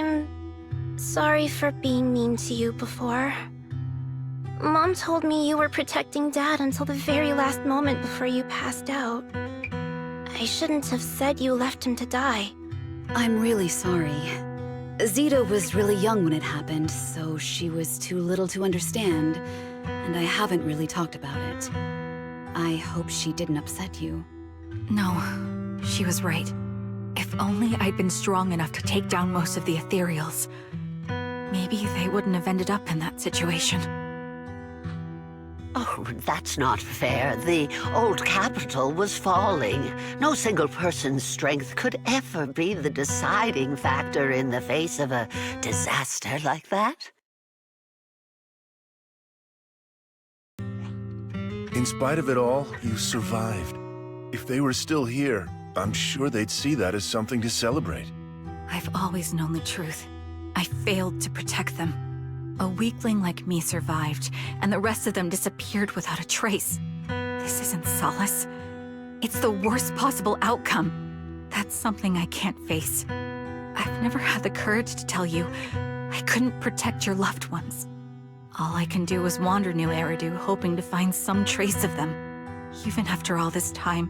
I'm sorry for being mean to you before. Mom told me you were protecting Dad until the very last moment before you passed out. I shouldn't have said you left him to die. I'm really sorry. Zeta was really young when it happened, so she was too little to understand, and I haven't really talked about it. I hope she didn't upset you. No, she was right. If only I'd been strong enough to take down most of the ethereals, maybe they wouldn't have ended up in that situation. Oh, that's not fair. The old capital was falling. No single person's strength could ever be the deciding factor in the face of a disaster like that. In spite of it all, you survived. If they were still here, I'm sure they'd see that as something to celebrate. I've always known the truth. I failed to protect them. A weakling like me survived, and the rest of them disappeared without a trace. This isn't solace. It's the worst possible outcome. That's something I can't face. I've never had the courage to tell you I couldn't protect your loved ones. All I can do is wander New Eridu, hoping to find some trace of them. Even after all this time,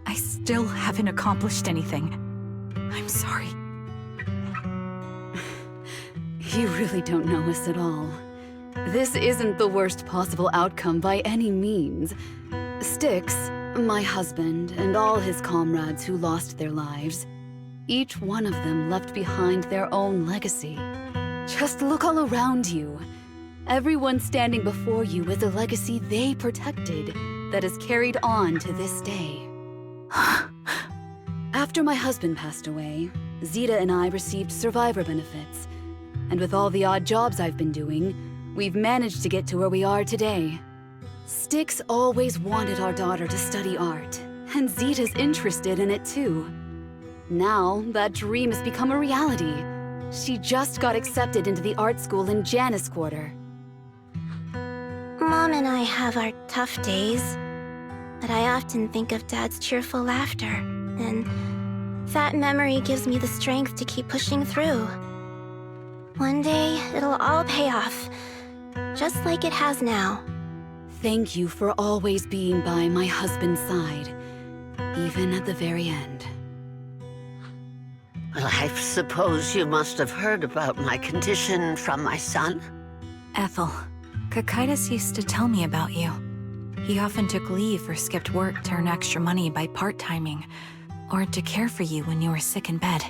I still haven't accomplished anything. I'm sorry. You really don't know us at all. This isn't the worst possible outcome by any means. Styx, my husband, and all his comrades who lost their lives, each one of them left behind their own legacy. Just look all around you. Everyone standing before you is a legacy they protected that is carried on to this day. After my husband passed away, Zeta and I received survivor benefits. And with all the odd jobs I've been doing, we've managed to get to where we are today. Styx always wanted our daughter to study art, and Zeta's interested in it too. Now, that dream has become a reality. She just got accepted into the art school in Janus Quarter. Mom and I have our tough days, but I often think of Dad's cheerful laughter, and that memory gives me the strength to keep pushing through. One day, it'll all pay off, just like it has now. Thank you for always being by my husband's side, even at the very end. Well, I suppose you must have heard about my condition from my son. Ethel, Kakaitis used to tell me about you. He often took leave or skipped work to earn extra money by part-timing, or to care for you when you were sick in bed.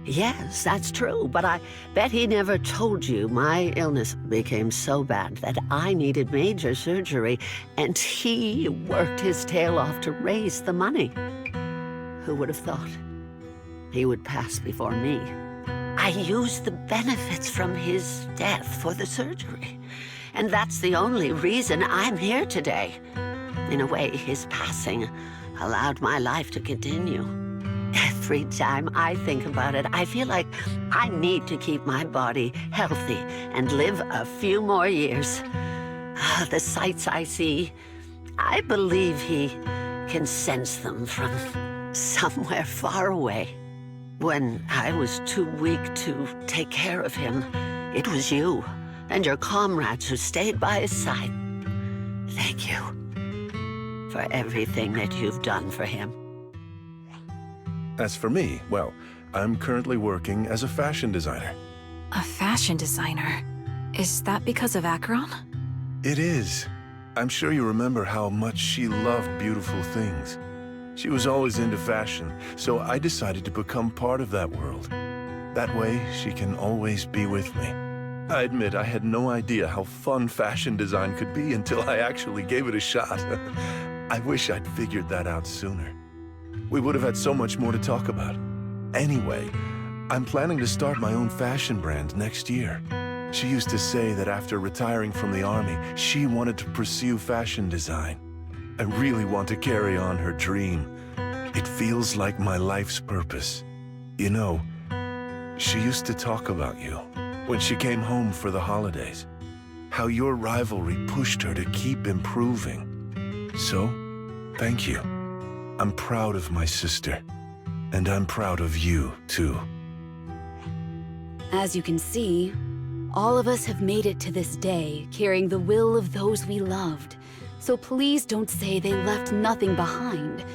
Yes, that's true, but I bet he never told you my illness became so bad that I needed major surgery, and he worked his tail off to raise the money. Who would have thought he would pass before me? I used the benefits from his death for the surgery, and that's the only reason I'm here today. In a way, his passing allowed my life to continue. Every time I think about it, I feel like I need to keep my body healthy and live a few more years. The sights I see, I believe he can sense them from somewhere far away. When I was too weak to take care of him, it was you and your comrades who stayed by his side. Thank you for everything that you've done for him. As for me, well, I'm currently working as a fashion designer. A fashion designer? Is that because of Acheron? It is. I'm sure you remember how much she loved beautiful things. She was always into fashion, so I decided to become part of that world. That way, she can always be with me. I admit I had no idea how fun fashion design could be until I actually gave it a shot. I wish I'd figured that out sooner. We would have had so much more to talk about. Anyway, I'm planning to start my own fashion brand next year. She used to say that after retiring from the army, she wanted to pursue fashion design. I really want to carry on her dream. It feels like my life's purpose. You know, she used to talk about you when she came home for the holidays. How your rivalry pushed her to keep improving. So, thank you. I'm proud of my sister, and I'm proud of you, too. As you can see, all of us have made it to this day, carrying the will of those we loved. So please don't say they left nothing behind.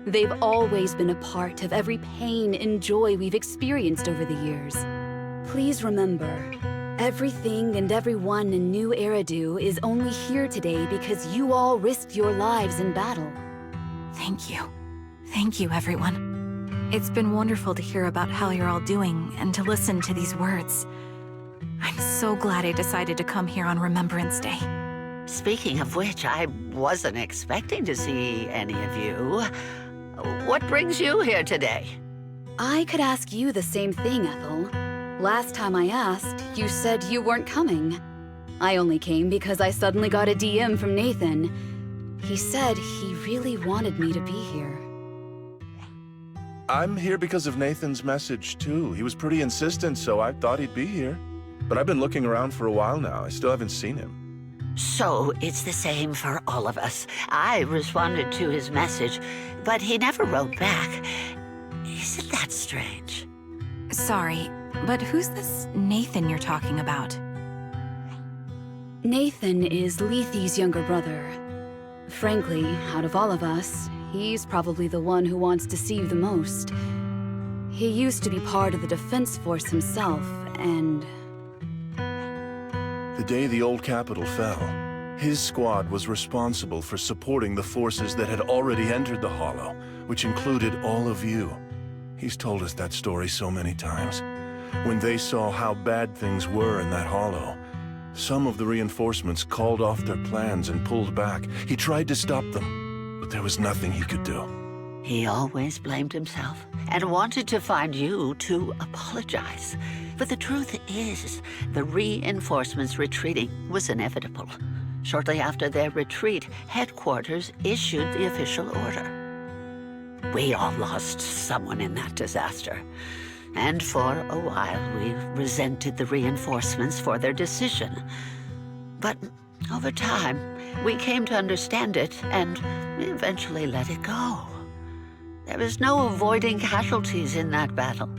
They've always been a part of every pain and joy we've experienced over the years. Please remember, everything and everyone in New Eridu is only here today because you all risked your lives in battle. Thank you. Thank you, everyone. It's been wonderful to hear about how you're all doing and to listen to these words. I'm so glad I decided to come here on Remembrance Day. Speaking of which, I wasn't expecting to see any of you. What brings you here today? I could ask you the same thing, Ethel. Last time I asked, you said you weren't coming. I only came because I suddenly got a DM from Nathan. He said he really wanted me to be here. I'm here because of Nathan's message, too. He was pretty insistent, so I thought he'd be here. But I've been looking around for a while now. I still haven't seen him. So it's the same for all of us. I responded to his message, but he never wrote back. Isn't that strange? Sorry, but who's this Nathan you're talking about? Nathan is Lethe's younger brother. Frankly, out of all of us, he's probably the one who wants to see you the most. He used to be part of the defense force himself, and... The day the old capital fell, his squad was responsible for supporting the forces that had already entered the Hollow, which included all of you. He's told us that story so many times. When they saw how bad things were in that Hollow, some of the reinforcements called off their plans and pulled back. He tried to stop them, but there was nothing he could do. He always blamed himself and wanted to find you to apologize. But the truth is, the reinforcements retreating was inevitable. Shortly after their retreat, headquarters issued the official order. We all lost someone in that disaster. And for a while, we resented the reinforcements for their decision. But over time, we came to understand it, and we eventually let it go. There was no avoiding casualties in that battle.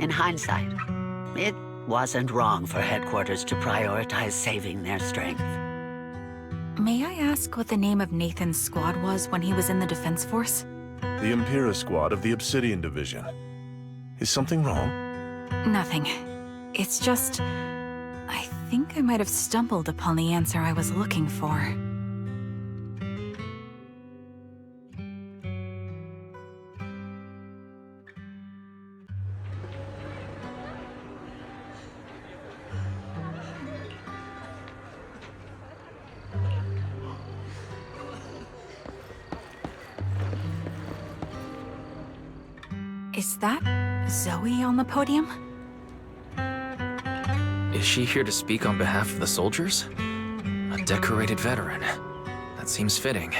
In hindsight, it wasn't wrong for headquarters to prioritize saving their strength. May I ask what the name of Nathan's squad was when he was in the defense force? The Impera squad of the Obsidian Division. Is something wrong? Nothing. It's just... I think I might have stumbled upon the answer I was looking for. Is that Zoe on the podium? Is she here to speak on behalf of the soldiers? A decorated veteran. That seems fitting.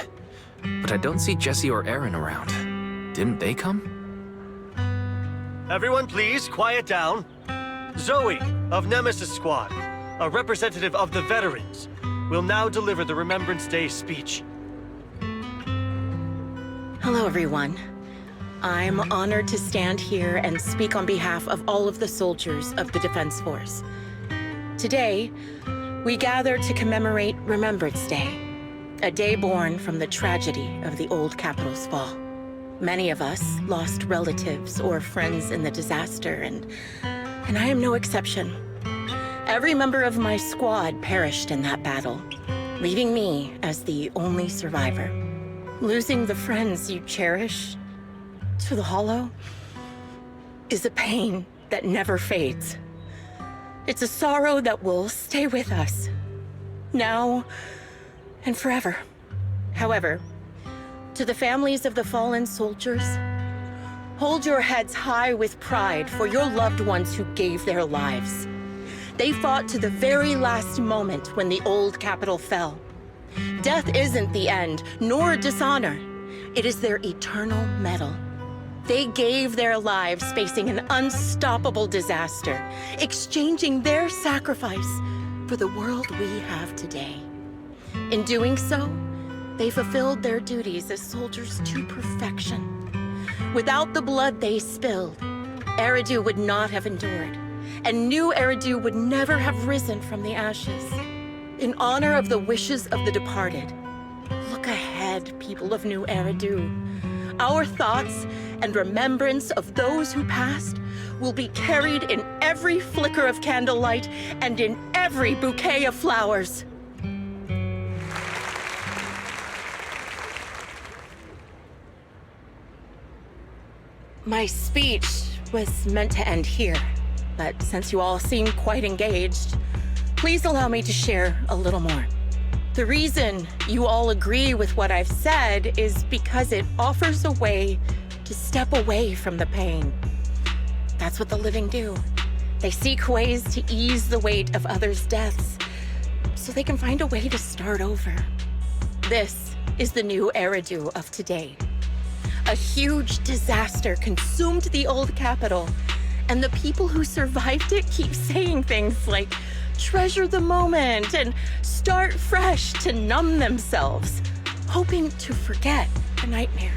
But I don't see Jesse or Aaron around. Didn't they come? Everyone please, quiet down. Zoe, of Nemesis Squad, a representative of the veterans, will now deliver the Remembrance Day speech. Hello, everyone. I'm honored to stand here and speak on behalf of all of the soldiers of the Defense Force. Today, we gather to commemorate Remembrance Day, a day born from the tragedy of the old capital's fall. Many of us lost relatives or friends in the disaster, and I am no exception. Every member of my squad perished in that battle, leaving me as the only survivor. Losing the friends you cherish to the Hollow is a pain that never fades. It's a sorrow that will stay with us, now and forever. However, to the families of the fallen soldiers, hold your heads high with pride for your loved ones who gave their lives. They fought to the very last moment when the old capital fell. Death isn't the end, nor dishonor. It is their eternal medal. They gave their lives facing an unstoppable disaster, exchanging their sacrifice for the world we have today. In doing so, they fulfilled their duties as soldiers to perfection. Without the blood they spilled, Eridu would not have endured, and New Eridu would never have risen from the ashes. In honor of the wishes of the departed, look ahead, people of New Eridu. Our thoughts and remembrance of those who passed will be carried in every flicker of candlelight and in every bouquet of flowers. My speech was meant to end here, but since you all seem quite engaged, please allow me to share a little more. The reason you all agree with what I've said is because it offers a way to step away from the pain. That's what the living do. They seek ways to ease the weight of others' deaths so they can find a way to start over. This is the New Eridu of today. A huge disaster consumed the old capital, and the people who survived it keep saying things like, treasure the moment and start fresh to numb themselves, hoping to forget the nightmare.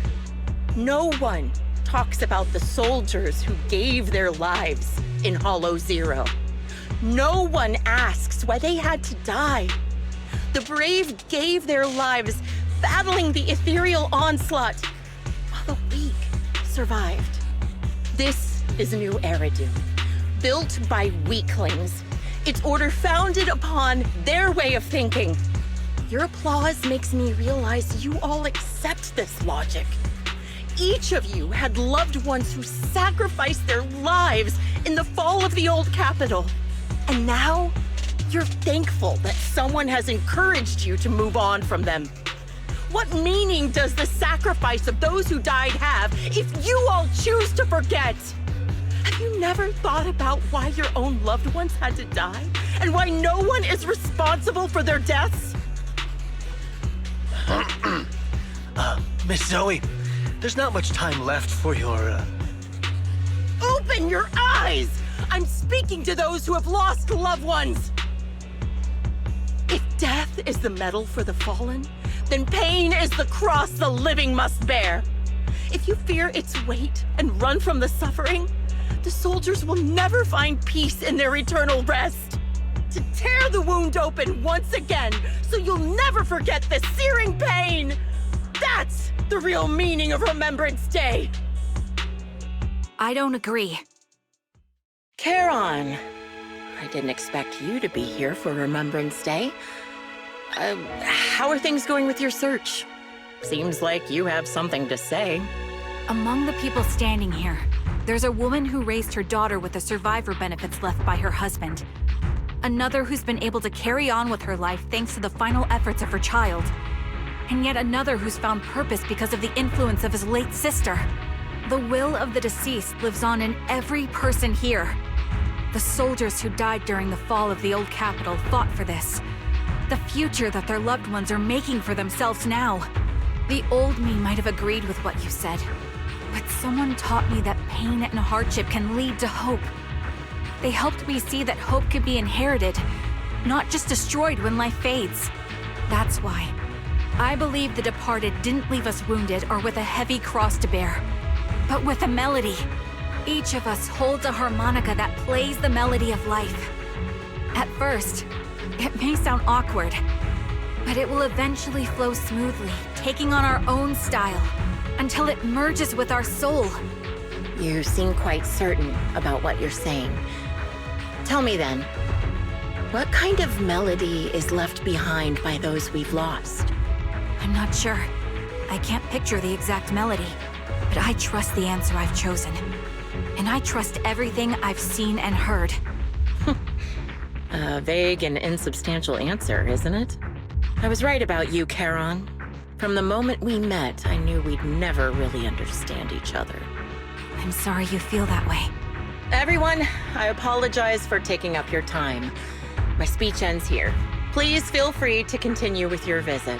No one talks about the soldiers who gave their lives in Hollow Zero. No one asks why they had to die. The brave gave their lives battling the ethereal onslaught, while the weak survived. This is New Eridu, built by weaklings. Its order founded upon their way of thinking. Your applause makes me realize you all accept this logic. Each of you had loved ones who sacrificed their lives in the fall of the old capital. And now, you're thankful that someone has encouraged you to move on from them. What meaning does the sacrifice of those who died have if you all choose to forget? Have you never thought about why your own loved ones had to die? And why no one is responsible for their deaths? Miss Zoe, there's not much time left for your, Open your eyes! I'm speaking to those who have lost loved ones! If death is the medal for the fallen, then pain is the cross the living must bear. If you fear its weight and run from the suffering, the soldiers will never find peace in their eternal rest. To tear the wound open once again, so you'll never forget the searing pain! That's the real meaning of Remembrance Day! I don't agree. Charon, I didn't expect you to be here for Remembrance Day. How are things going with your search? Seems like you have something to say. Among the people standing here, there's a woman who raised her daughter with the survivor benefits left by her husband. Another who's been able to carry on with her life thanks to the final efforts of her child. And yet another who's found purpose because of the influence of his late sister. The will of the deceased lives on in every person here. The soldiers who died during the fall of the old capital fought for this. The future that their loved ones are making for themselves now. The old me might have agreed with what you said, but someone taught me that pain and hardship can lead to hope. They helped me see that hope could be inherited, not just destroyed when life fades. That's why I believe the departed didn't leave us wounded or with a heavy cross to bear, but with a melody. Each of us holds a harmonica that plays the melody of life. At first, it may sound awkward, but it will eventually flow smoothly, taking on our own style, until it merges with our soul. You seem quite certain about what you're saying. Tell me then, what kind of melody is left behind by those we've lost? I'm not sure. I can't picture the exact melody, but I trust the answer I've chosen. And I trust everything I've seen and heard. A vague and insubstantial answer, isn't it? I was right about you, Charon. From the moment we met, I knew we'd never really understand each other. I'm sorry you feel that way. Everyone, I apologize for taking up your time. My speech ends here. Please feel free to continue with your visit.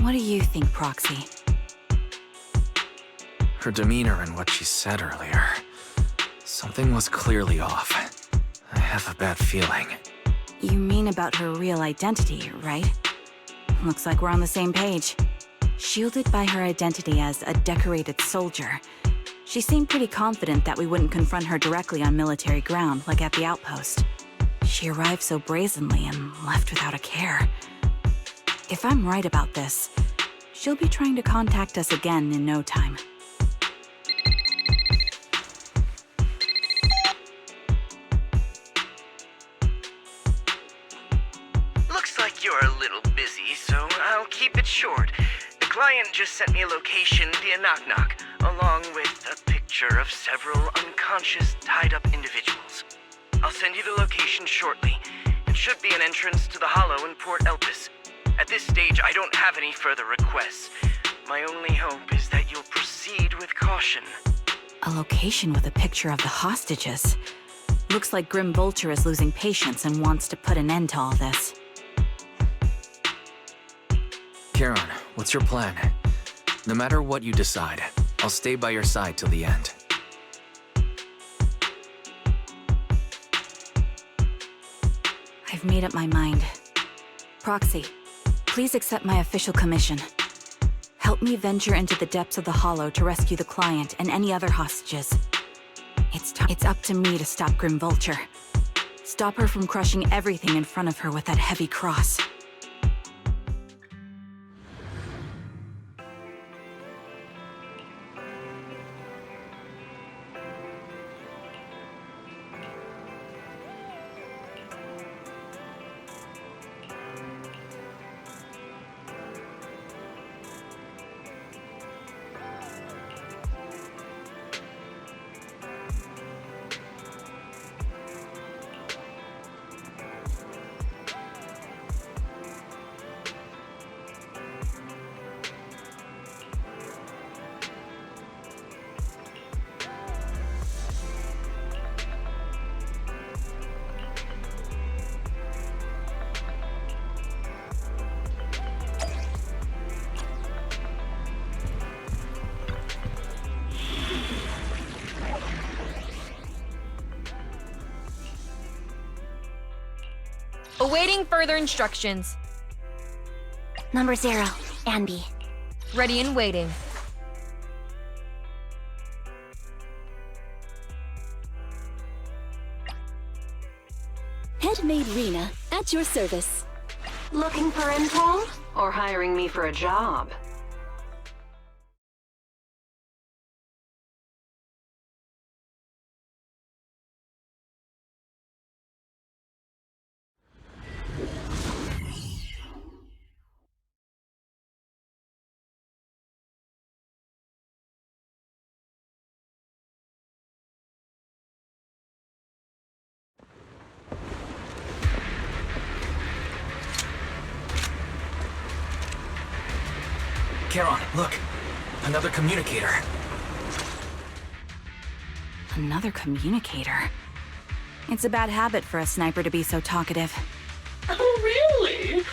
What do you think, Proxy? Her demeanor and what she said earlier. Something was clearly off. I have a bad feeling. You mean about her real identity, right? Looks like we're on the same page. Shielded by her identity as a decorated soldier, she seemed pretty confident that we wouldn't confront her directly on military ground like at the outpost. She arrived so brazenly and left without a care. If I'm right about this, she'll be trying to contact us again in no time. Looks like you're a little busy, so I'll keep it short. The client just sent me a location via knock-knock, along with a picture of several unconscious, tied-up individuals. I'll send you the location shortly. It should be an entrance to the Hollow in Port Elpis. At this stage, I don't have any further requests. My only hope is that you'll proceed with caution. A location with a picture of the hostages. Looks like Grim Vulture is losing patience and wants to put an end to all this. Charon, what's your plan? No matter what you decide, I'll stay by your side till the end. I've made up my mind. Proxy, please accept my official commission. Help me venture into the depths of the Hollow to rescue the client and any other hostages. It's up to me to stop Grim Vulture. Stop her from crushing everything in front of her with that heavy cross. Awaiting further instructions. Number 0, Anby. Ready and waiting. Headmaid Rena, at your service. Looking for info? Or hiring me for a job? Charon, look! Another communicator. Another communicator? It's a bad habit for a sniper to be so talkative. Oh, really?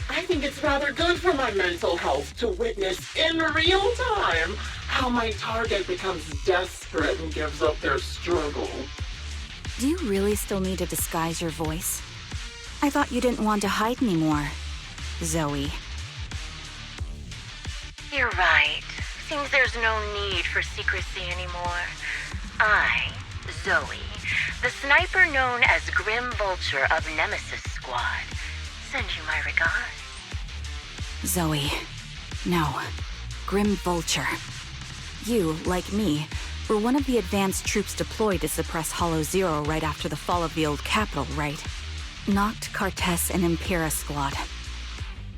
I think it's rather good for my mental health to witness in real time how my target becomes desperate and gives up their struggle. Do you really still need to disguise your voice? I thought you didn't want to hide anymore, Zoe. You're right. Seems there's no need for secrecy anymore. I, Zoe, the sniper known as Grim Vulture of Nemesis Squad, send you my regards. Zoe. No. Grim Vulture. You, like me, were one of the advanced troops deployed to suppress Hollow Zero right after the fall of the old capital, right? Noct, Cartes, and Impera Squad.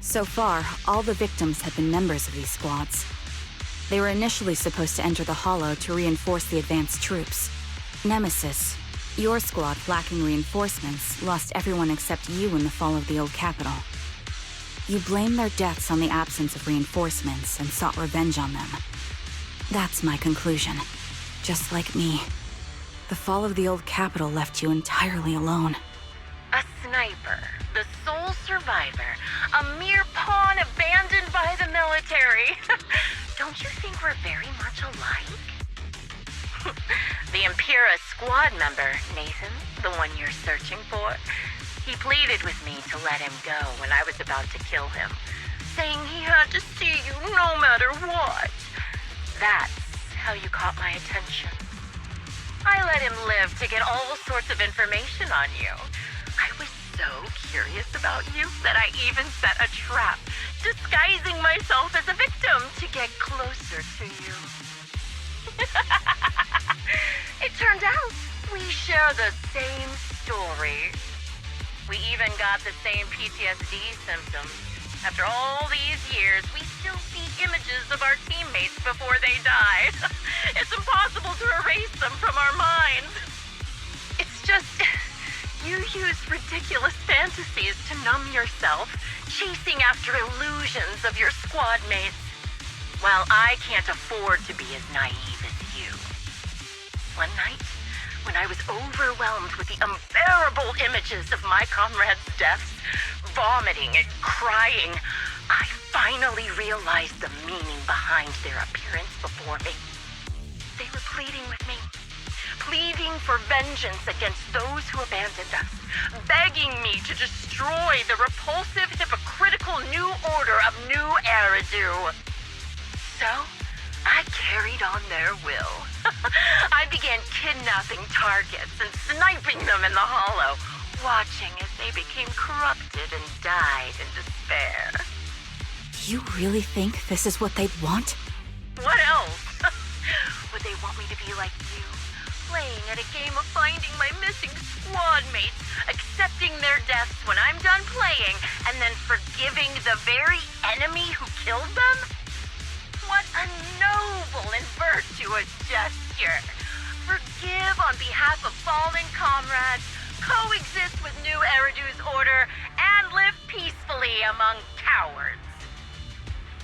So far, all the victims have been members of these squads. They were initially supposed to enter the Hollow to reinforce the advanced troops. Nemesis, your squad, lacking reinforcements, lost everyone except you in the fall of the old capital. You blamed their deaths on the absence of reinforcements and sought revenge on them. That's my conclusion. Just like me. The fall of the old capital left you entirely alone. A sniper, the sole survivor, a mere pawn abandoned by the military. Don't you think we're very much alike? The Impera squad member, Nathan, the one you're searching for, he pleaded with me to let him go when I was about to kill him. saying he had to see you no matter what. That's how you caught my attention. I let him live to get all sorts of information on you. I was so curious about you that I even set a trap, disguising myself as a victim to get closer to you. It turned out we share the same story. We even got the same PTSD symptoms. After all these years, we still see images of our teammates before they die. It's impossible to erase them from our minds. It's just, you use ridiculous fantasies to numb yourself, chasing after illusions of your squad mates. While I can't afford to be as naive as you. One night, when I was overwhelmed with the unbearable images of my comrades' deaths, vomiting and crying, I finally realized the meaning behind their appearance before me. They were pleading with me, pleading for vengeance against those who abandoned us, begging me to destroy the repulsive, hypocritical new order of New Eridu. So, I carried on their will. I began kidnapping targets and sniping them in the hollow, watching as they became corrupted and died in despair. You really think this is what they'd want? What else? Would they want me to be like you, playing at a game of finding my missing squad mates, accepting their deaths when I'm done playing, and then forgiving the very enemy who killed them? What a noble and virtuous gesture! Forgive on behalf of fallen comrades, coexist with New Eridu's order, and live peacefully among cowards.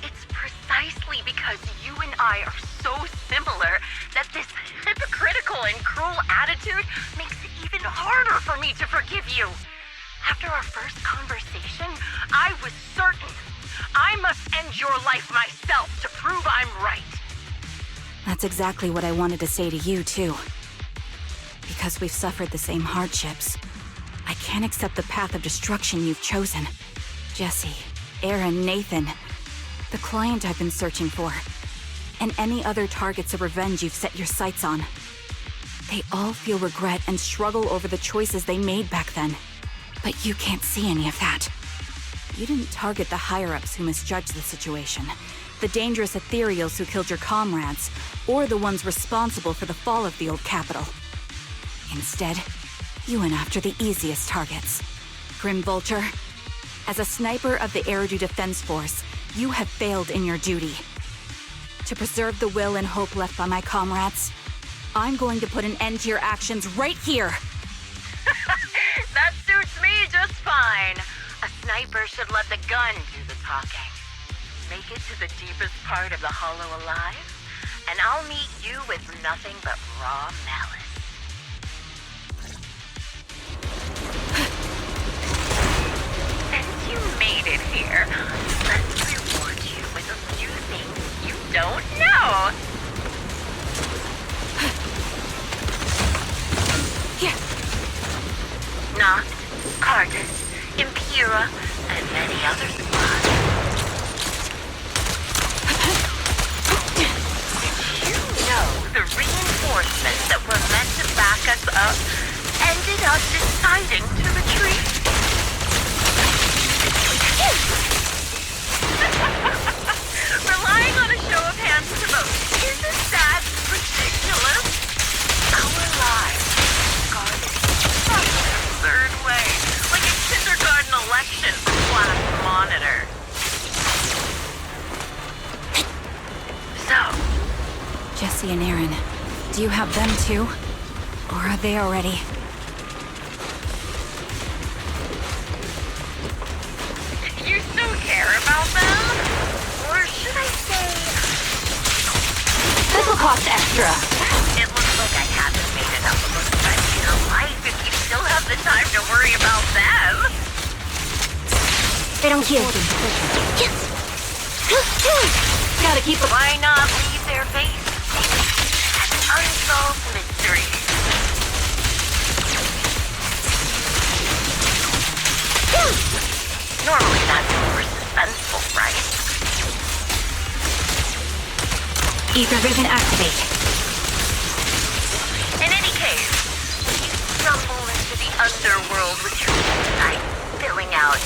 It's precisely because you and I are so similar that this hypocritical and cruel attitude makes it even harder for me to forgive you. After our first conversation, I was certain I must end your life myself to prove I'm right. That's exactly what I wanted to say to you, too. Because we've suffered the same hardships, I can't accept the path of destruction you've chosen. Jesse, Aaron, Nathan, the client I've been searching for, and any other targets of revenge you've set your sights on. They all feel regret and struggle over the choices they made back then. But you can't see any of that. You didn't target the higher-ups who misjudged the situation, the dangerous ethereals who killed your comrades, or the ones responsible for the fall of the old capital. Instead, you went after the easiest targets. Grim Vulture, as a sniper of the Eridu Defense Force, you have failed in your duty. To preserve the will and hope left by my comrades, I'm going to put an end to your actions right here! That suits me just fine. A sniper should let the gun do the talking. Make it to the deepest part of the hollow alive, and I'll meet you with nothing but raw malice. Since you made it here, let me reward you with a few things you don't know. Here. Noct, Cardus, Impera, and many other squads. Did you know the reinforcements that were meant to back us up ended up deciding to retreat? Relying on a show of hands to vote, isn't that ridiculous? Our lives guarded in such an absurd way, like a kindergarten election for class monitor. So, Jesse and Aaron, do you have them too? Or are they already? You still care about them? Or should I say... This'll cost extra. It looks like I haven't made enough of a friend in your life if you still have the time to worry about them. They don't give. Gotta keep them. Why not leave their faces as unsolved mysteries? Normally that's more suspicious. defenseful, right? Ether vision activate. In any case, you stumble into the underworld with your sight filling out.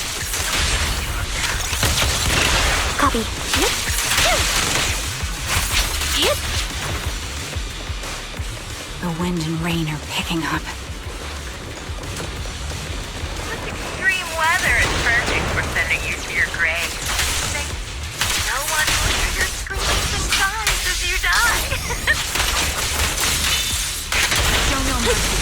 Copy. The wind and rain are picking up. This extreme weather is perfect for sending you to your grave. No one will hear your screams and cries as you die. Show no mercy.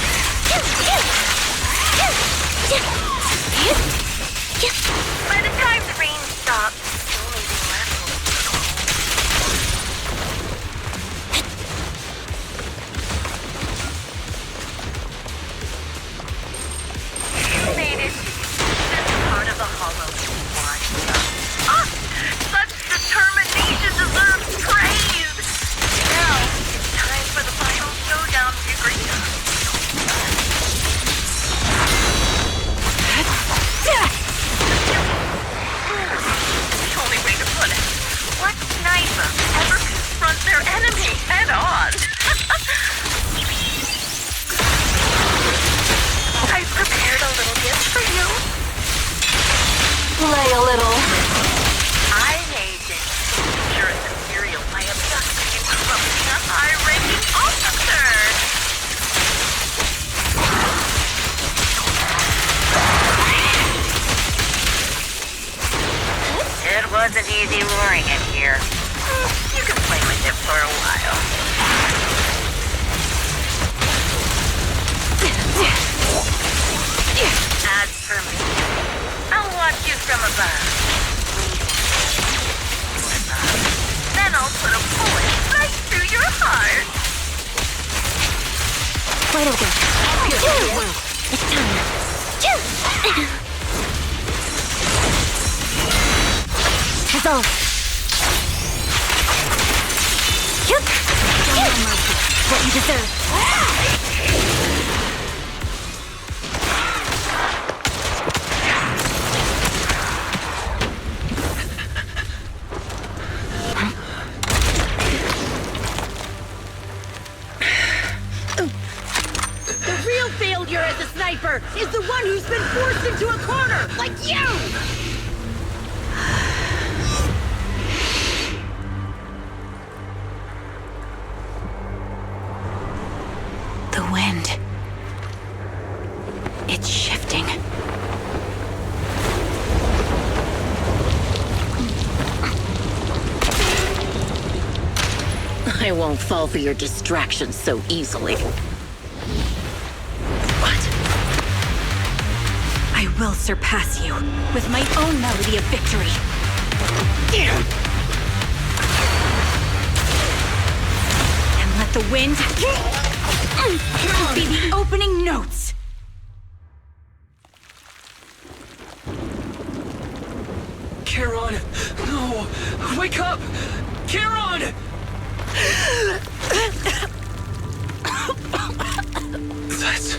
By the time the rain stops, the only thing left will be cold. You made it to this part of the hollow one. Ah! Such determination deserves praise! Now, it's time for the final showdown, Figurina. The only way to put it. What sniper ever confront their enemy head on? I prepared a little gift for you. Lay a little. I made this picture of the cereal by abducting and corrupting a high-ranking officer. It wasn't easy luring him here. You can play with it for a while. As for me, I'll watch you from above. Then I'll put a bullet right through your heart. Wait a minute. It's time. Resolve. Show no mercy. What you deserve. The real failure as a sniper is the one who's been forced into a corner, like you! The wind. It's shifting. I won't fall for your distractions so easily. What? I will surpass you with my own melody of victory. And let the wind be the opening notes. Charon! No! Wake up! Charon! That's...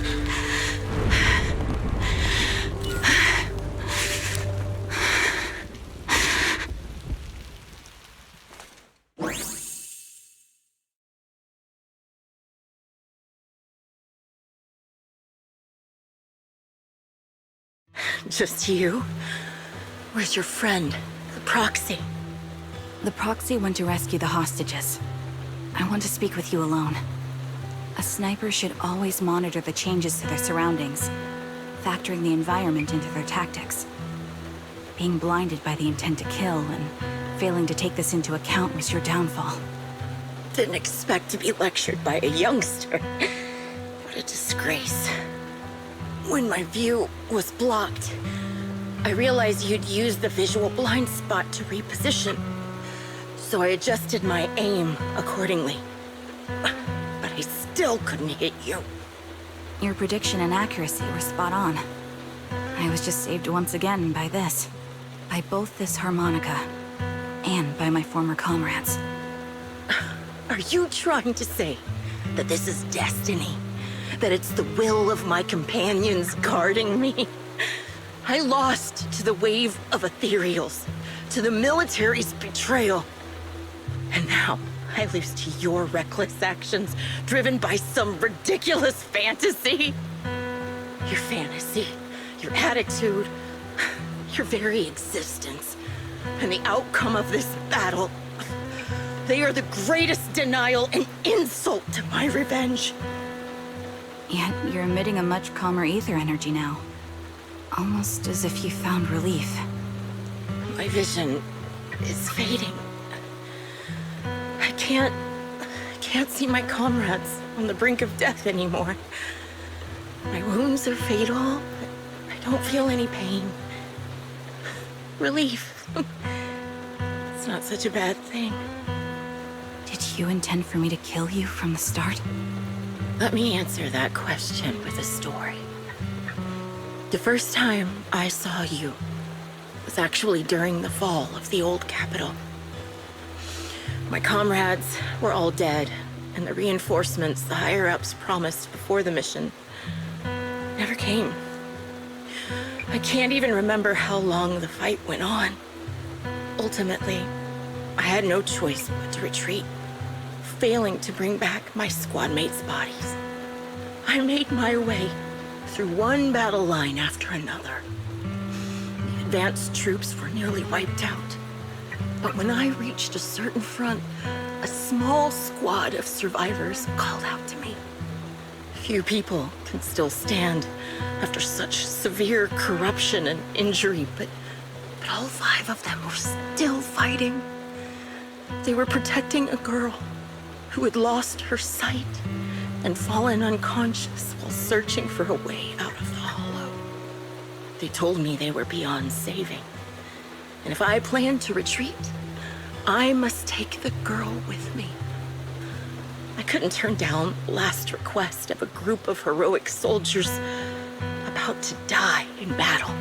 Just you? Where's your friend, the proxy? The proxy went to rescue the hostages. I want to speak with you alone. A sniper should always monitor the changes to their surroundings, factoring the environment into their tactics. Being blinded by the intent to kill and failing to take this into account was your downfall. Didn't expect to be lectured by a youngster. What a disgrace. When my view was blocked, I realized you'd used the visual blind spot to reposition. So I adjusted my aim accordingly. But I still couldn't hit you. Your prediction and accuracy were spot on. I was just saved once again by this. By both this harmonica, and by my former comrades. Are you trying to say that this is destiny? That it's the will of my companions guarding me? I lost to the wave of ethereals, to the military's betrayal. And now I lose to your reckless actions, driven by some ridiculous fantasy. Your fantasy, your attitude, your very existence, and the outcome of this battle. They are the greatest denial and insult to my revenge. Yet you're emitting a much calmer ether energy now. Almost as if you found relief. My vision is fading. I can't see my comrades on the brink of death anymore. My wounds are fatal, but I don't feel any pain. Relief. It's not such a bad thing. Did you intend for me to kill you from the start? Let me answer that question with a story. The first time I saw you was actually during the fall of the old capital. My comrades were all dead, and the reinforcements the higher-ups promised before the mission never came. I can't even remember how long the fight went on. Ultimately, I had no choice but to retreat, failing to bring back my squad mates' bodies. I made my way through one battle line after another. The advanced troops were nearly wiped out. But when I reached a certain front, a small squad of survivors called out to me. Few people can still stand after such severe corruption and injury, but all 5 of them were still fighting. They were protecting a girl who had lost her sight and fallen unconscious while searching for a way out of the hollow. They told me they were beyond saving, and if I planned to retreat, I must take the girl with me. I couldn't turn down the last request of a group of heroic soldiers about to die in battle.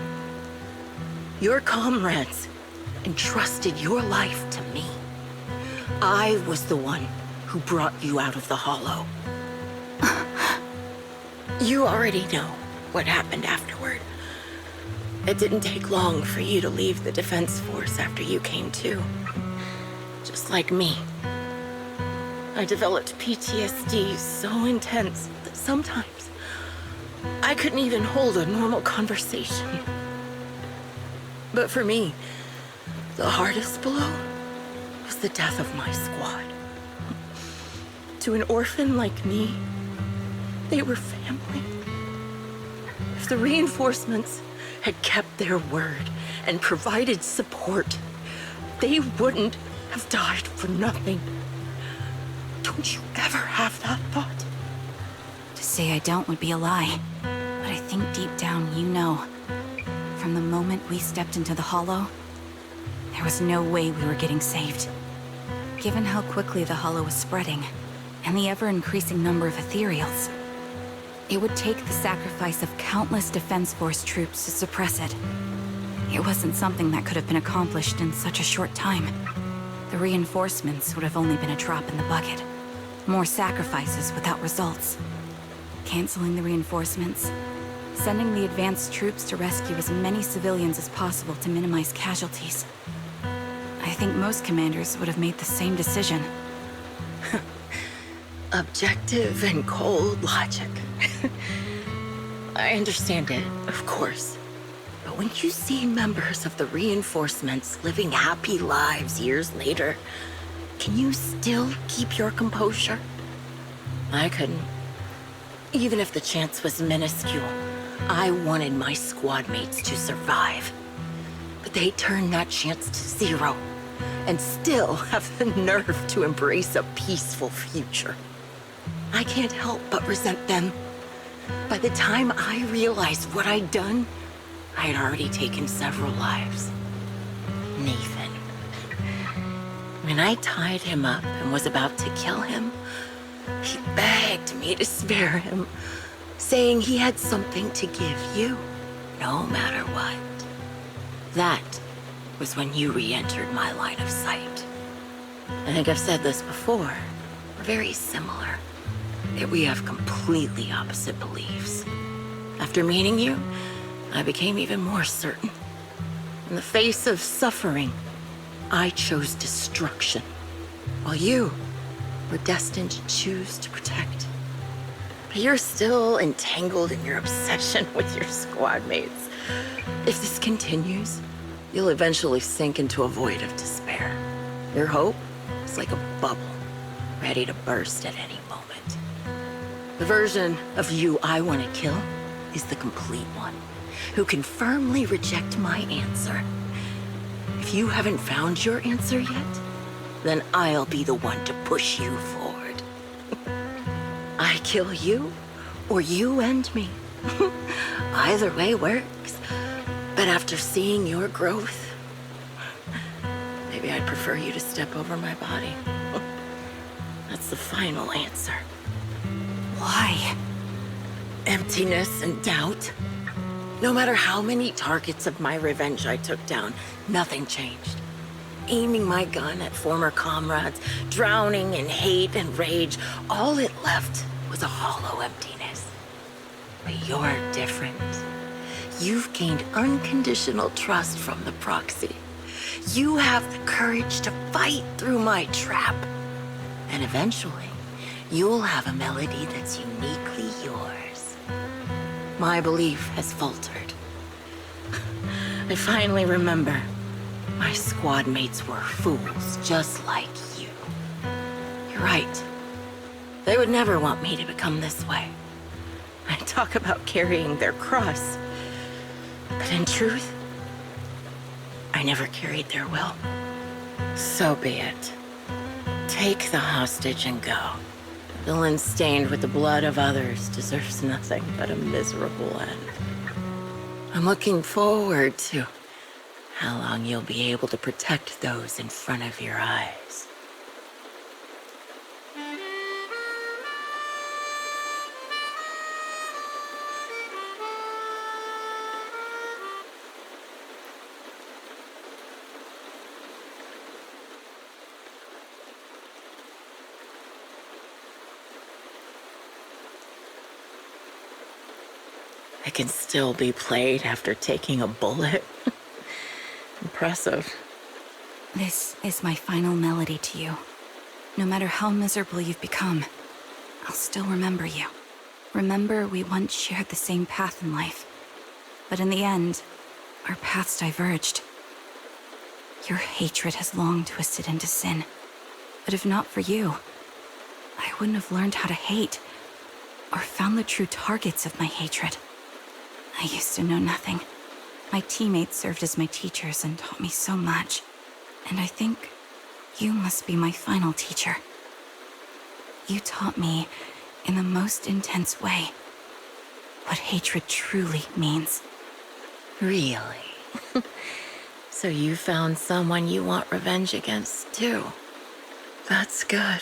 Your comrades entrusted your life to me. I was the one who brought you out of the hollow. You already know what happened afterward. It didn't take long for you to leave the Defense Force after you came too. Just like me. I developed PTSD so intense that sometimes I couldn't even hold a normal conversation. But for me, the hardest blow was the death of my squad. To an orphan like me, they were family. If the reinforcements had kept their word and provided support, they wouldn't have died for nothing. Don't you ever have that thought? To say I don't would be a lie, but I think deep down you know. From the moment we stepped into the hollow, there was no way we were getting saved. Given how quickly the hollow was spreading, and the ever-increasing number of ethereals, it would take the sacrifice of countless Defense Force troops to suppress it. It wasn't something that could have been accomplished in such a short time. The reinforcements would have only been a drop in the bucket. More sacrifices without results. Canceling the reinforcements, sending the advanced troops to rescue as many civilians as possible to minimize casualties. I think most commanders would have made the same decision. Objective and cold logic. I understand it, of course. But when you see members of the reinforcements living happy lives years later, can you still keep your composure? I couldn't. Even if the chance was minuscule, I wanted my squad mates to survive. But they turned that chance to 0, and still have the nerve to embrace a peaceful future. I can't help but resent them. By the time I realized what I'd done, I had already taken several lives. Nathan. When I tied him up and was about to kill him, he begged me to spare him, saying he had something to give you, no matter what. That was when you re-entered my line of sight. I think I've said this before. We're very similar, yet we have completely opposite beliefs. After meeting you, I became even more certain. In the face of suffering, I chose destruction, while you were destined to choose to protect. But you're still entangled in your obsession with your squad mates. If this continues, you'll eventually sink into a void of despair. Your hope is like a bubble, ready to burst at any moment. The version of you I want to kill is the complete one, who can firmly reject my answer. If you haven't found your answer yet, then I'll be the one to push you forward. I kill you, or you end me. Either way works. But after seeing your growth, maybe I'd prefer you to step over my body. That's the final answer. Why? Emptiness and doubt. No matter how many targets of my revenge I took down, nothing changed. Aiming my gun at former comrades, drowning in hate and rage, all it left was a hollow emptiness. But you're different. You've gained unconditional trust from the proxy. You have the courage to fight through my trap. And eventually, you'll have a melody that's uniquely yours. My belief has faltered. I finally remember. My squad mates were fools, just like you. You're right. They would never want me to become this way. I talk about carrying their cross. But in truth, I never carried their will. So be it. Take the hostage and go. A villain stained with the blood of others deserves nothing but a miserable end. I'm looking forward to how long you'll be able to protect those in front of your eyes. It can still be played after taking a bullet. Impressive. This is my final melody to you. No matter how miserable you've become, I'll still remember you. Remember we once shared the same path in life. But in the end, our paths diverged. Your hatred has long twisted into sin. But if not for you, I wouldn't have learned how to hate, or found the true targets of my hatred. I used to know nothing. My teammates served as my teachers and taught me so much. And I think you must be my final teacher. You taught me, in the most intense way, what hatred truly means. Really? So you found someone you want revenge against, too. That's good.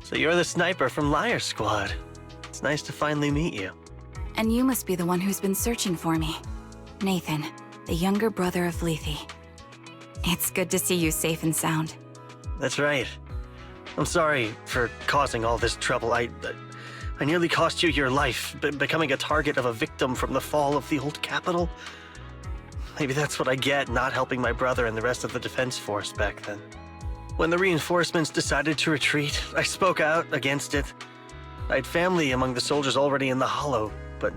So you're the sniper from Liar Squad. It's nice to finally meet you. And you must be the one who's been searching for me. Nathan, the younger brother of Lethe. It's good to see you safe and sound. That's right. I'm sorry for causing all this trouble. I nearly cost you your life, becoming a target of a victim from the fall of the old capital. Maybe that's what I get not helping my brother and the rest of the defense force back then. When the reinforcements decided to retreat, I spoke out against it. I had family among the soldiers already in the Hollow, but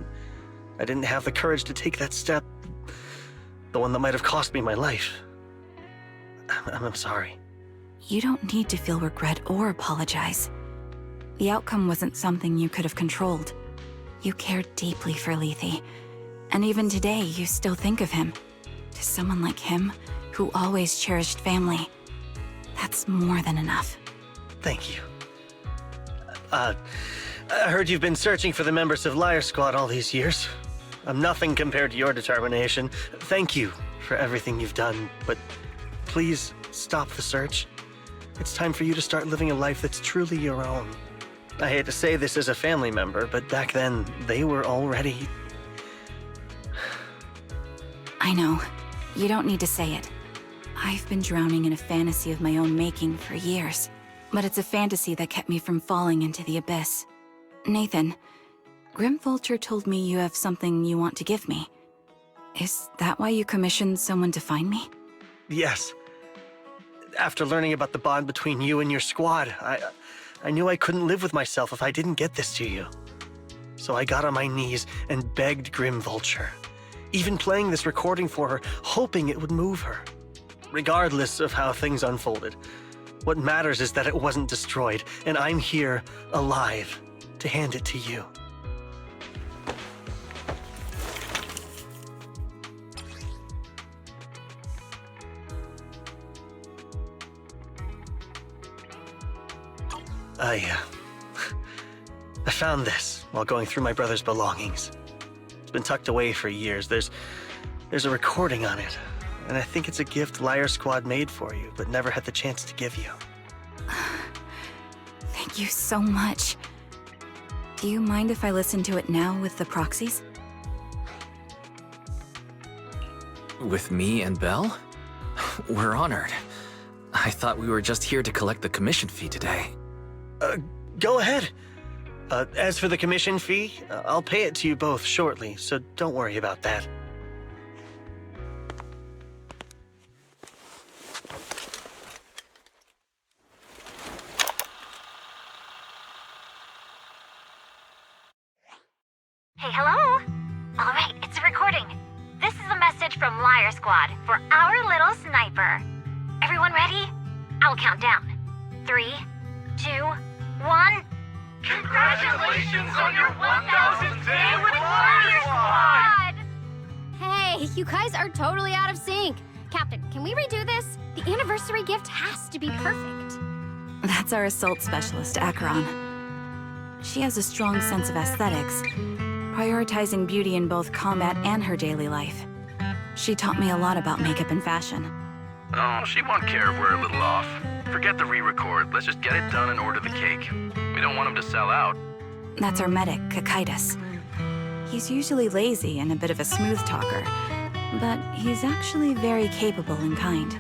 I didn't have the courage to take that step. The one that might have cost me my life. I'm sorry. You don't need to feel regret or apologize. The outcome wasn't something you could have controlled. You cared deeply for Lethe, and even today you still think of him. To someone like him, who always cherished family, that's more than enough. Thank you. I heard you've been searching for the members of Liar Squad all these years. I'm nothing compared to your determination. Thank you for everything you've done, but please stop the search. It's time for you to start living a life that's truly your own. I hate to say this as a family member, but back then, they were already... I know. You don't need to say it. I've been drowning in a fantasy of my own making for years, but it's a fantasy that kept me from falling into the abyss. Nathan, Grim Vulture told me you have something you want to give me. Is that why you commissioned someone to find me? Yes. After learning about the bond between you and your squad, I knew I couldn't live with myself if I didn't get this to you. So I got on my knees and begged Grim Vulture, even playing this recording for her, hoping it would move her. Regardless of how things unfolded, what matters is that it wasn't destroyed, and I'm here, alive, to hand it to you. I found this while going through my brother's belongings. It's been tucked away for years. There's a recording on it, and I think it's a gift Liar Squad made for you, but never had the chance to give you. Thank you so much. Do you mind if I listen to it now with the proxies? With me and Belle? We're honored. I thought we were just here to collect the commission fee today. Go ahead. As for the commission fee, I'll pay it to you both shortly, so don't worry about that. Hey, hello? All right, it's a recording. This is a message from Liar Squad for our little sniper. Everyone ready? I'll count down. 3, 2, 1. Congratulations on your 1000th day with Liar Squad! Hey, you guys are totally out of sync. Captain, can we redo this? The anniversary gift has to be perfect. That's our assault specialist, Acheron. She has a strong sense of aesthetics, prioritizing beauty in both combat and her daily life. She taught me a lot about makeup and fashion. Oh, she won't care if we're a little off. Forget the re-record. Let's just get it done and order the cake. We don't want him to sell out. That's our medic, Kakaitis. He's usually lazy and a bit of a smooth talker, but he's actually very capable and kind.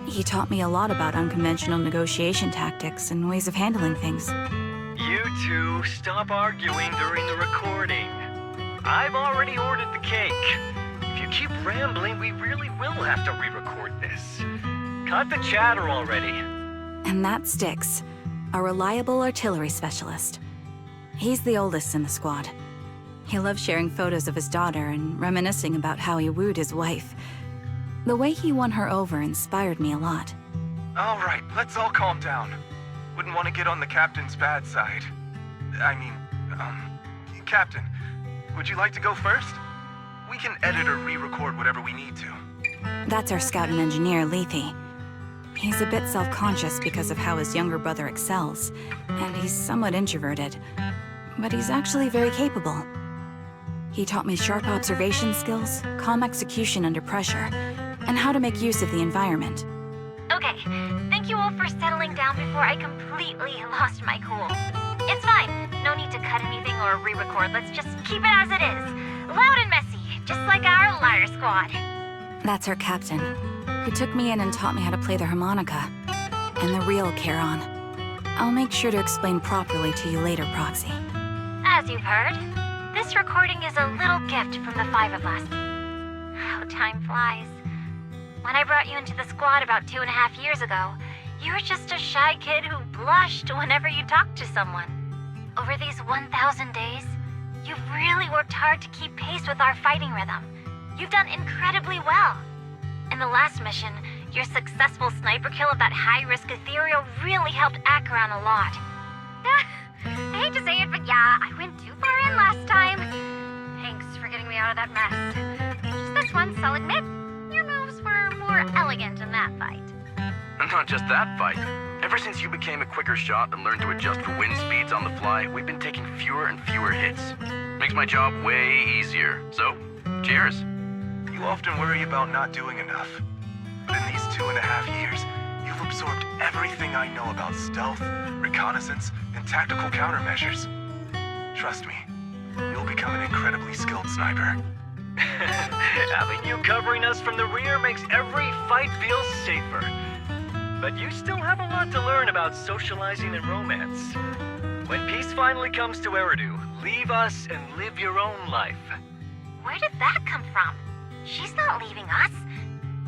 He taught me a lot about unconventional negotiation tactics and ways of handling things. You two, stop arguing during the recording. I've already ordered the cake. If you keep rambling, we really will have to re-record this. Cut the chatter already. And that Styx, a reliable artillery specialist. He's the oldest in the squad. He loves sharing photos of his daughter and reminiscing about how he wooed his wife. The way he won her over inspired me a lot. All right, let's all calm down. Wouldn't want to get on the captain's bad side. Captain, would you like to go first? We can edit or re-record whatever we need to. That's our scout and engineer, Lethe. He's a bit self-conscious because of how his younger brother excels, and he's somewhat introverted, but he's actually very capable. He taught me sharp observation skills, calm execution under pressure, and how to make use of the environment. Okay, thank you all for settling down before I completely lost my cool. It's fine. No need to cut anything or re-record. Let's just keep it as it is. Loud and messy, just like our Liar Squad. That's our captain, who took me in and taught me how to play the harmonica, and the real Charon. I'll make sure to explain properly to you later, Proxy. As you've heard, this recording is a little gift from the 5 of us. How time flies. When I brought you into the squad about 2.5 years ago, you were just a shy kid who blushed whenever you talked to someone. Over these 1,000 days, you've really worked hard to keep pace with our fighting rhythm. You've done incredibly well. In the last mission, your successful sniper kill of that high-risk ethereal really helped Acheron a lot. to say it, but yeah, I went too far in last time. Thanks for getting me out of that mess. Just this once, I'll admit, your moves were more elegant in that fight. And not just that fight. Ever since you became a quicker shot and learned to adjust for wind speeds on the fly, we've been taking fewer and fewer hits. Makes my job way easier. So, cheers. You often worry about not doing enough. But in these 2.5 years, you've absorbed everything I know about stealth, reconnaissance, and tactical countermeasures. Trust me, you'll become an incredibly skilled sniper. Having you covering us from the rear makes every fight feel safer. But you still have a lot to learn about socializing and romance. When peace finally comes to Eridu, leave us and live your own life. Where did that come from? She's not leaving us.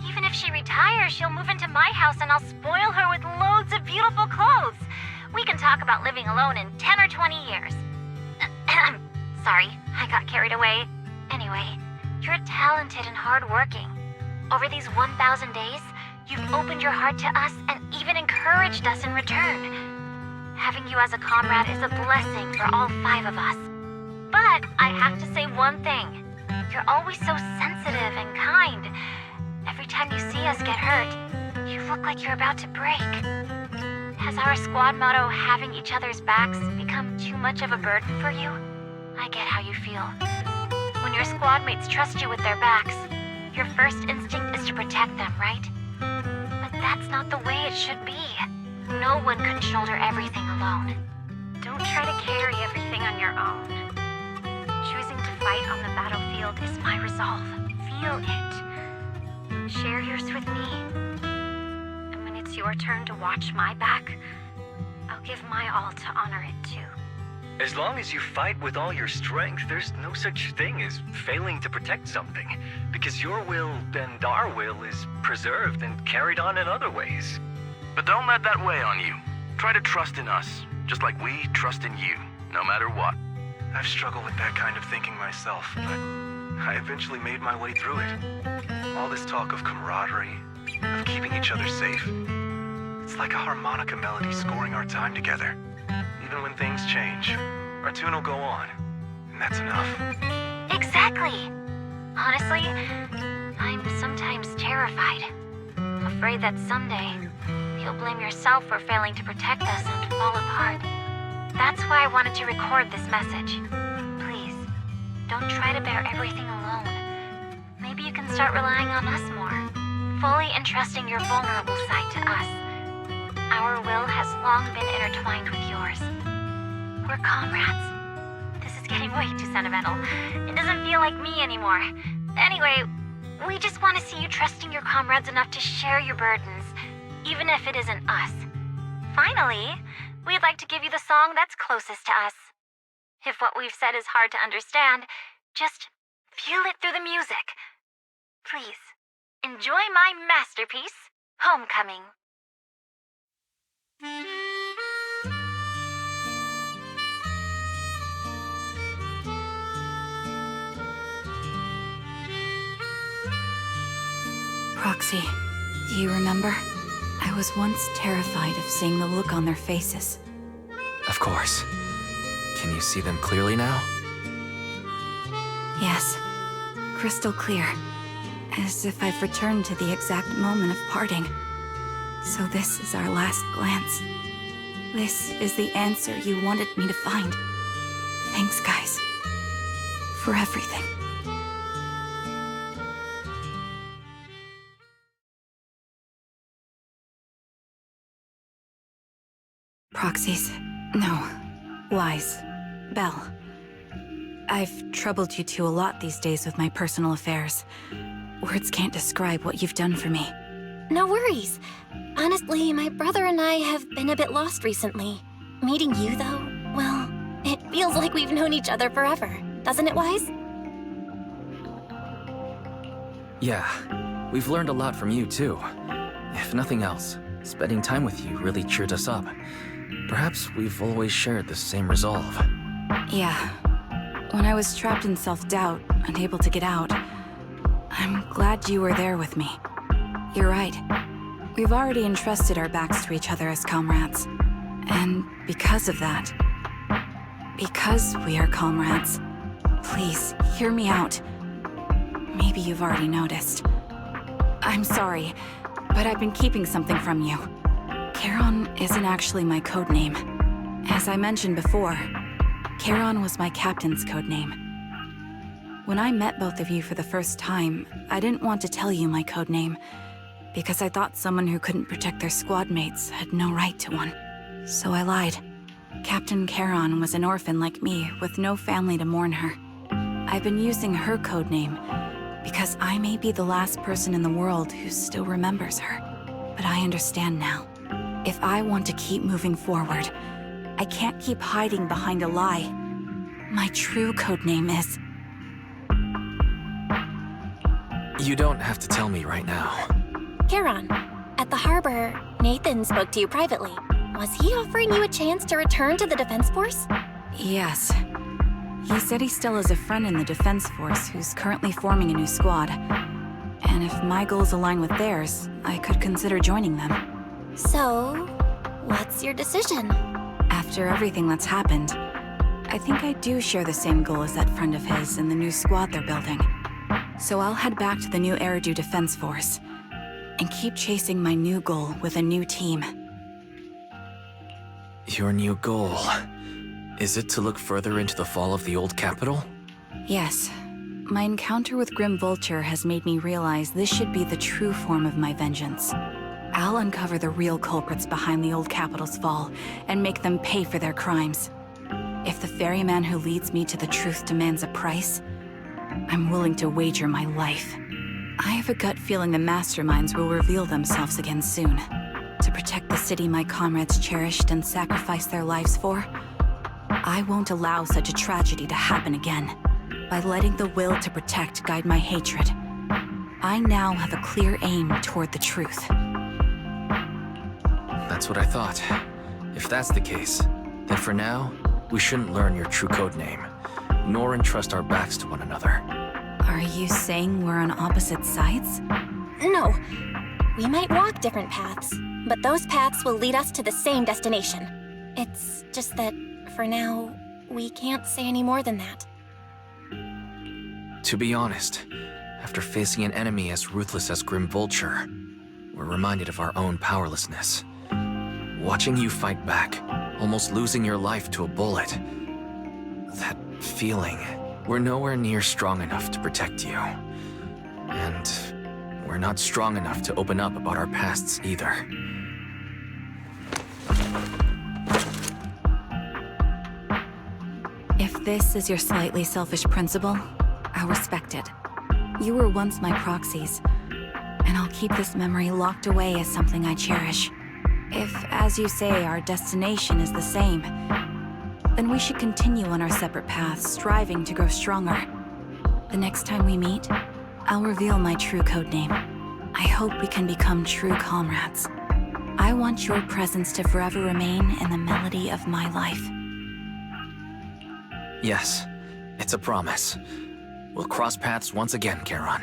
Even if she retires, she'll move into my house and I'll spoil her with loads of beautiful clothes. We can talk about living alone in 10 or 20 years. Sorry, I got carried away. Anyway, you're talented and hardworking. Over these 1,000 days, you've opened your heart to us and even encouraged us in return. Having you as a comrade is a blessing for all 5 of us. But I have to say one thing. You're always so sensitive and kind. Every time you see us get hurt, you look like you're about to break. Has our squad motto, having each other's backs, become too much of a burden for you? I get how you feel. When your squad mates trust you with their backs, your first instinct is to protect them, right? But that's not the way it should be. No one can shoulder everything alone. Don't try to carry everything on your own. Choosing to fight on the battlefield is my resolve. Feel it. Share yours with me. And when it's your turn to watch my back, I'll give my all to honor it too. As long as you fight with all your strength, there's no such thing as failing to protect something, because your will and our will is preserved and carried on in other ways. But don't let that weigh on you. Try to trust in us, just like we trust in you, no matter what. I've struggled with that kind of thinking myself, but I eventually made my way through it. All this talk of camaraderie, of keeping each other safe, it's like a harmonica melody scoring our time together. Even when things change, our tune will go on, and that's enough. Exactly. Honestly, I'm sometimes terrified. Afraid that someday, you'll blame yourself for failing to protect us and fall apart. That's why I wanted to record this message. Please, don't try to bear everything alone. Maybe you can start relying on us more, fully entrusting your vulnerable side to us. Our will has long been intertwined with yours. We're comrades. This is getting way too sentimental. It doesn't feel like me anymore. Anyway, we just want to see you trusting your comrades enough to share your burdens, even if it isn't us. Finally, we'd like to give you the song that's closest to us. If what we've said is hard to understand, just feel it through the music. Please, enjoy my masterpiece, Homecoming. Proxy, do you remember? I was once terrified of seeing the look on their faces. Of course. Can you see them clearly now? Yes, crystal clear. As if I've returned to the exact moment of parting. So this is our last glance. This is the answer you wanted me to find. Thanks, guys. For everything. Proxies. No. Wise. Belle. I've troubled you two a lot these days with my personal affairs. Words can't describe what you've done for me. No worries. Honestly, my brother and I have been a bit lost recently. Meeting you, though, well, it feels like we've known each other forever. Doesn't it, Wise? Yeah, we've learned a lot from you, too. If nothing else, spending time with you really cheered us up. Perhaps we've always shared the same resolve. Yeah. When I was trapped in self-doubt, unable to get out, I'm glad you were there with me. You're right. We've already entrusted our backs to each other as comrades. And because of that, Because we are comrades. Please, hear me out. Maybe you've already noticed. I'm sorry, but I've been keeping something from you. Charon isn't actually my code name. As I mentioned before, Charon was my captain's code name. When I met both of you for the first time, I didn't want to tell you my code name, because I thought someone who couldn't protect their squad mates had no right to one. So I lied. Captain Charon was an orphan like me, with no family to mourn her. I've been using her code name because I may be the last person in the world who still remembers her. But I understand now. If I want to keep moving forward, I can't keep hiding behind a lie. My true code name is... You don't have to tell me right now. Charon, at the harbor, Nathan spoke to you privately. Was he offering you a chance to return to the Defense Force? Yes. He said he still has a friend in the Defense Force who's currently forming a new squad. And if my goals align with theirs, I could consider joining them. So, what's your decision? After everything that's happened, I think I do share the same goal as that friend of his in the new squad they're building. So I'll head back to the new Eridu Defense Force and keep chasing my new goal with a new team. Your new goal... Is it to look further into the fall of the old capital? Yes. My encounter with Grim Vulture has made me realize this should be the true form of my vengeance. I'll uncover the real culprits behind the old capital's fall and make them pay for their crimes. If the ferryman who leads me to the truth demands a price, I'm willing to wager my life. I have a gut feeling the masterminds will reveal themselves again soon. To protect the city my comrades cherished and sacrificed their lives for, I won't allow such a tragedy to happen again. By letting the will to protect guide my hatred, I now have a clear aim toward the truth. That's what I thought. If that's the case, then for now, we shouldn't learn your true code name, nor entrust our backs to one another. Are you saying we're on opposite sides? No. We might walk different paths, but those paths will lead us to the same destination. It's just that, for now, we can't say any more than that. To be honest, after facing an enemy as ruthless as Grim Vulture, we're reminded of our own powerlessness. Watching you fight back, almost losing your life to a bullet. That feeling, we're nowhere near strong enough to protect you. And we're not strong enough to open up about our pasts either. If this is your slightly selfish principle, I'll respect it. You were once my proxies, and I'll keep this memory locked away as something I cherish. If, as you say, our destination is the same, then we should continue on our separate paths, striving to grow stronger. The next time we meet, I'll reveal my true code name. I hope we can become true comrades. I want your presence to forever remain in the melody of my life. Yes, it's a promise. We'll cross paths once again, Charon.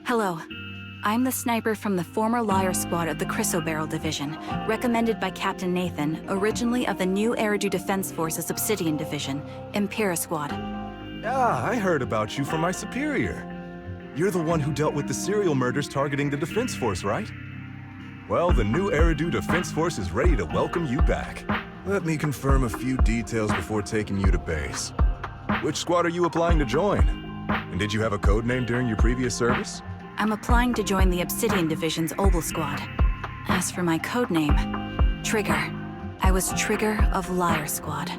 Hello. I'm the sniper from the former Liar Squad of the Chrysoberyl Division, recommended by Captain Nathan, originally of the new Eridu Defense Force's Obsidian Division, Impera Squad. Ah, I heard about you from my superior. You're the one who dealt with the serial murders targeting the Defense Force, right? Well, the new Eridu Defense Force is ready to welcome you back. Let me confirm a few details before taking you to base. Which squad are you applying to join? And did you have a code name during your previous service? I'm applying to join the Obsidian Division's Obel Squad. As for my code name, Trigger. I was Trigger of Liar Squad.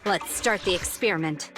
Let's start the experiment.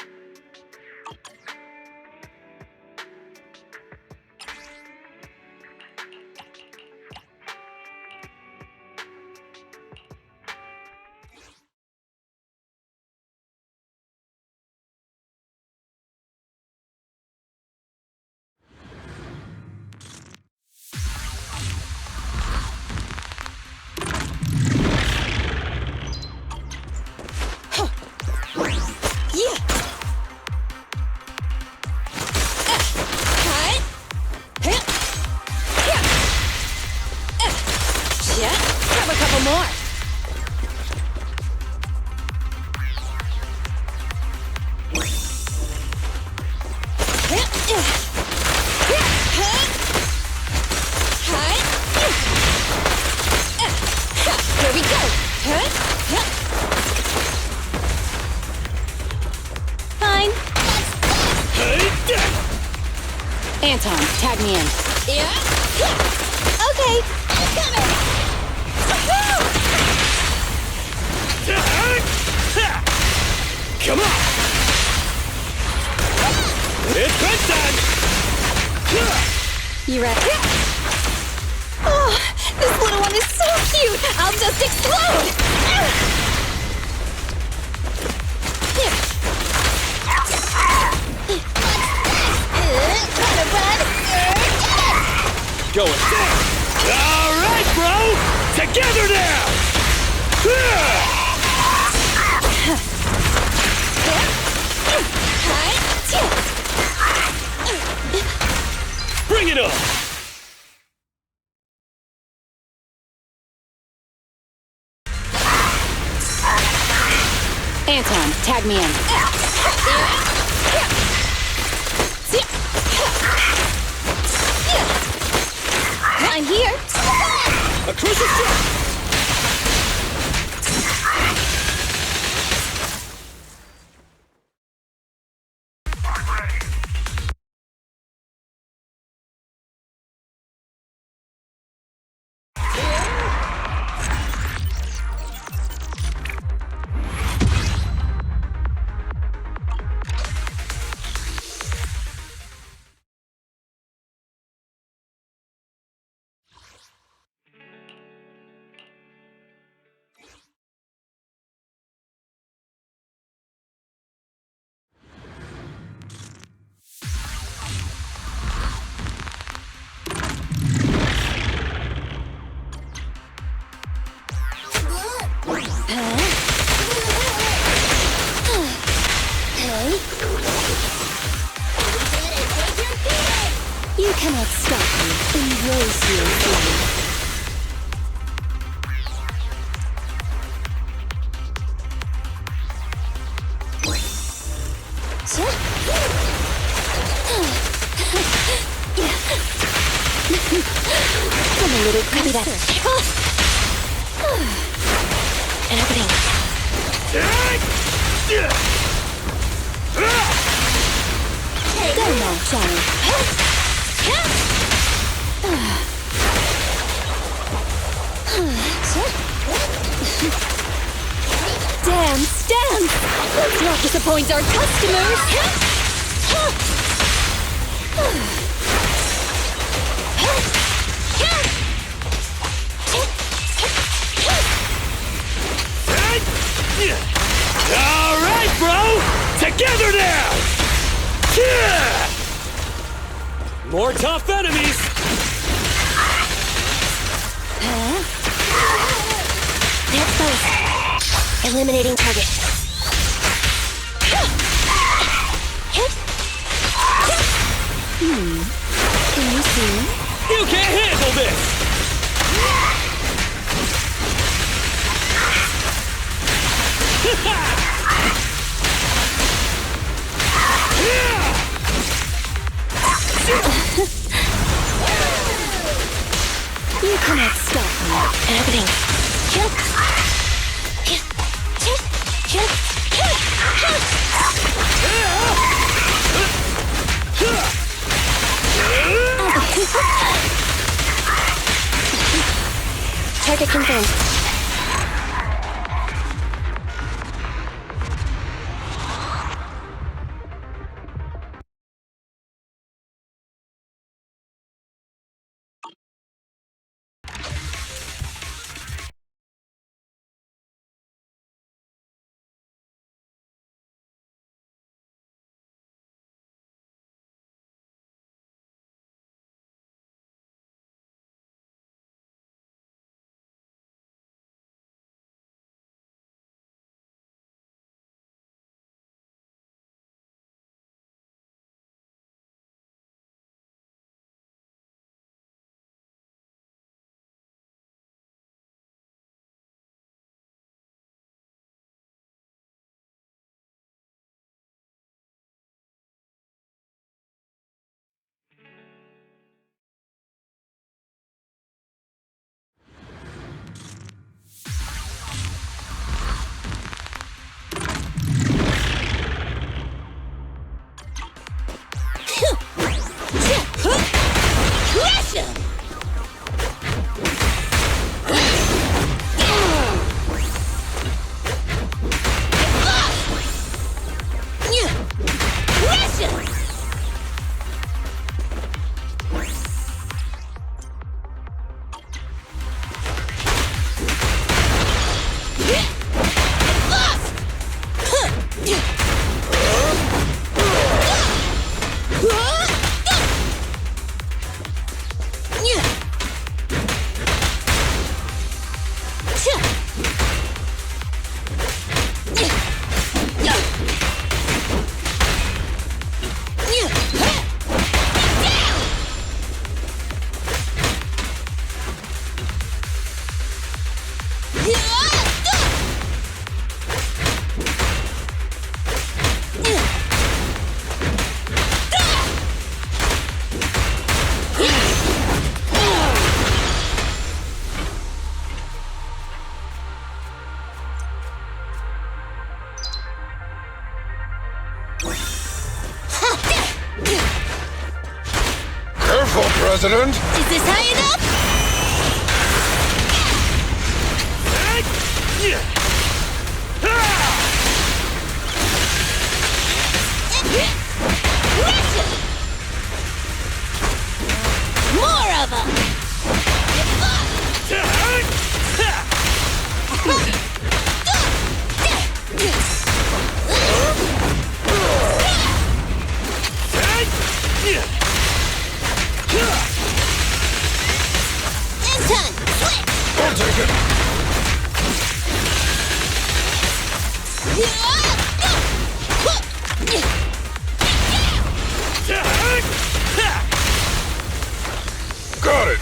Anton, tag me in. Yeah? Okay, I'm coming! Come on! It's bedtime! You ready? Oh, this little one is so cute! I'll just explode! Going down! All right, bro! Together now! Bring it on! Anton, tag me in. I'm here. A crucial strike! You cannot stop me. Embrace your feelings. Come a little closer. Everything. Go now, Shadow. Damn, stand! Let's not disappoint our customers! All right, bro! Together now! More tough enemies! That's both. Eliminating target. Can you see me? You can't handle this! You cannot stop me. Everything. Target confirmed. for president. Is this high enough? More of them! Anton, switch! I'll take it. Got it.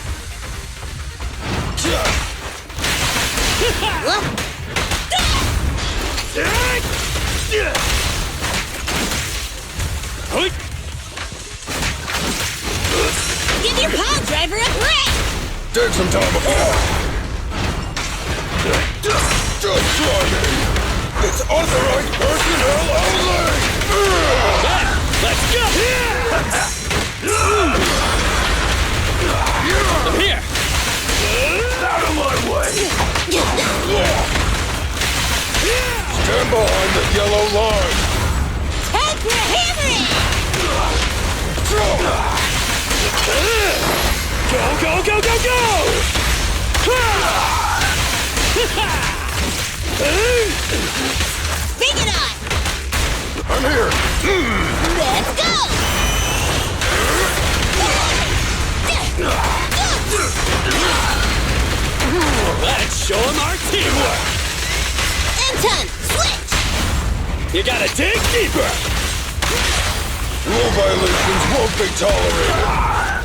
Give your power driver a break! Take some time off. Just try me. It's authorized personnel only. Let's go! I'm here! Out of my way! Stand behind the yellow line. Time for a hammering! Go, go, go, go, go! Bring it on! I'm here. Let's go! Let's show them our teamwork! Anton, switch! You gotta dig deeper! Rule violations won't be tolerated.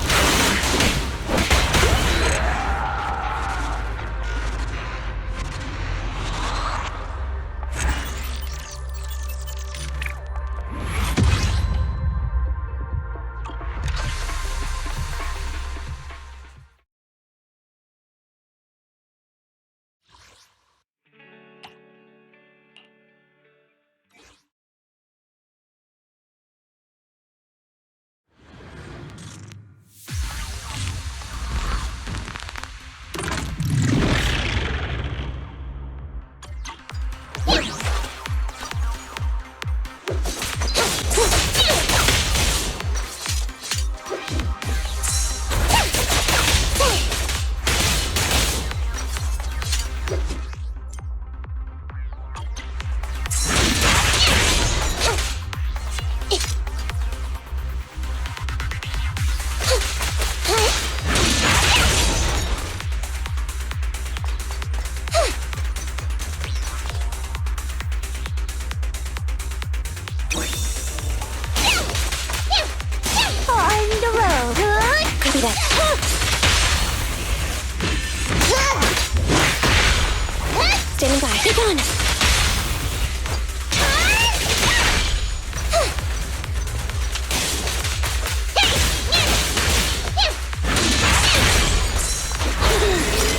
Standing by. Phaethon!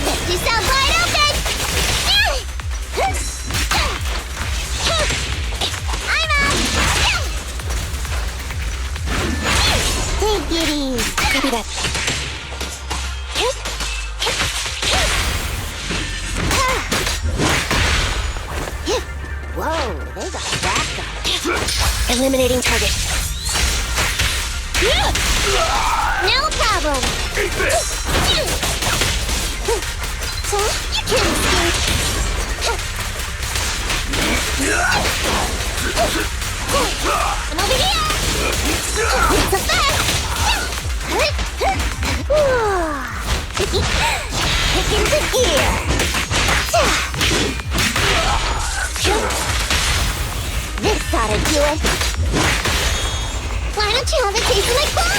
Lift yourself wide open! I'm up! Take it easy. Copy that. Whoa, they got that guy. Eliminating target. No problem. Eat this. You can't escape. I'm over here. It's a fact. Kick into gear. This ought to do it. Why don't you have it tasting like fun?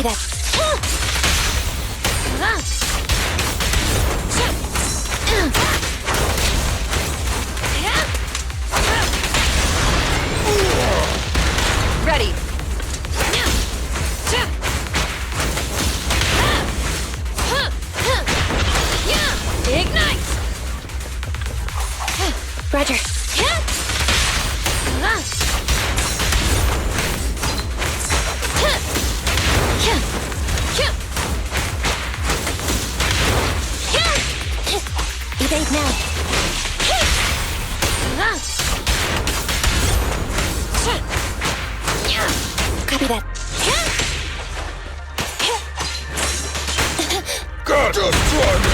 Copy that. Ready. Ignite. Roger. Evade now. Copy that. God, just try me!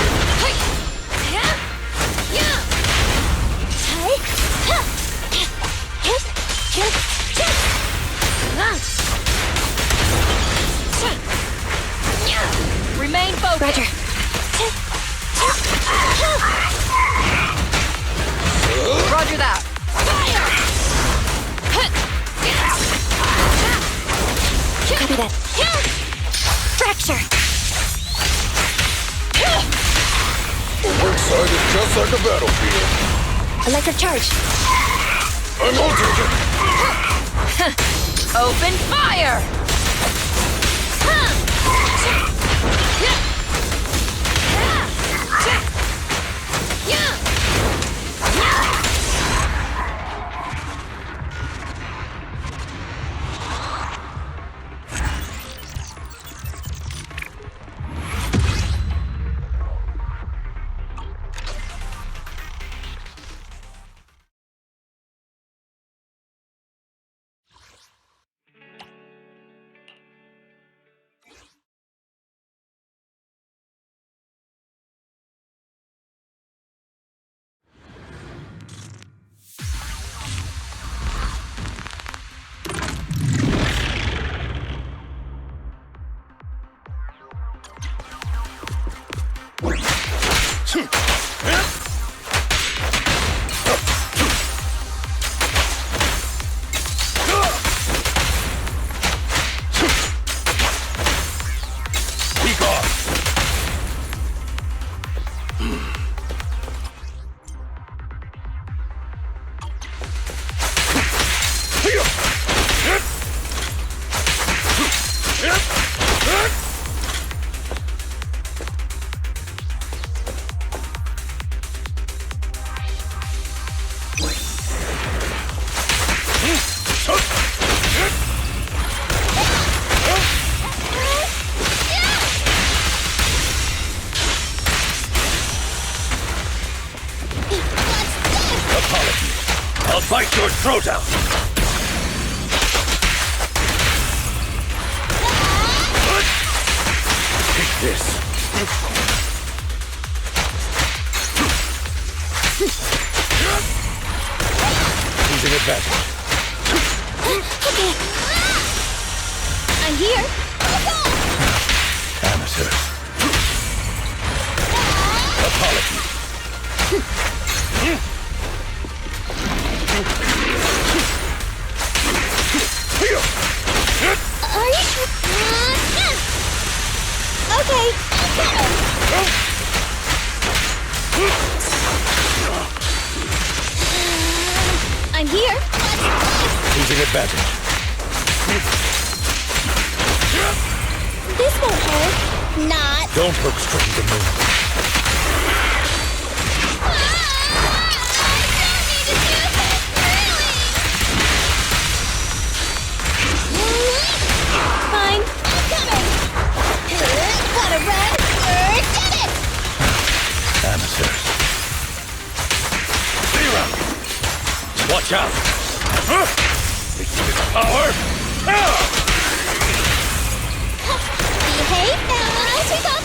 Remain focused. Roger. Roger that. Copy that. Fracture. The worksite is just like a battlefield. Electric charge. I'm on target. Open fire. I'll bite your throat out! Take this. Losing advantage. Okay. I'm here. Amateurs. Apologies. Are you sure? Okay. I'm here. Losing advantage. This won't hurt. Not. Don't look straight at the moon. Fine. I'm coming. Gotta run or get it. Amateurs. Zero! Watch out! This power! Behave now. Sweep up.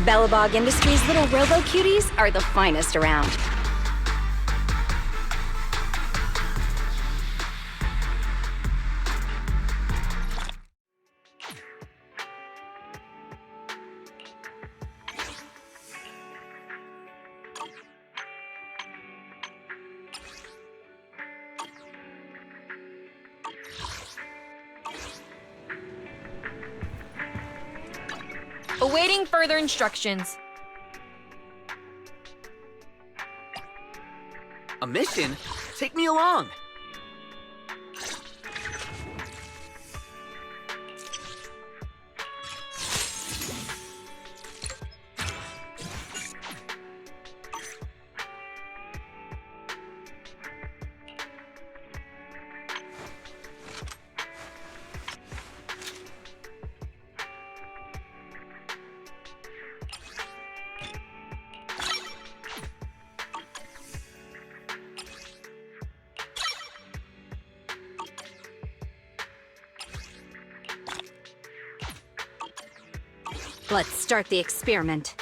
Bellabog Industries' little robo-cuties are the finest around. Awaiting further instructions. A mission? Take me along! Let's start the experiment.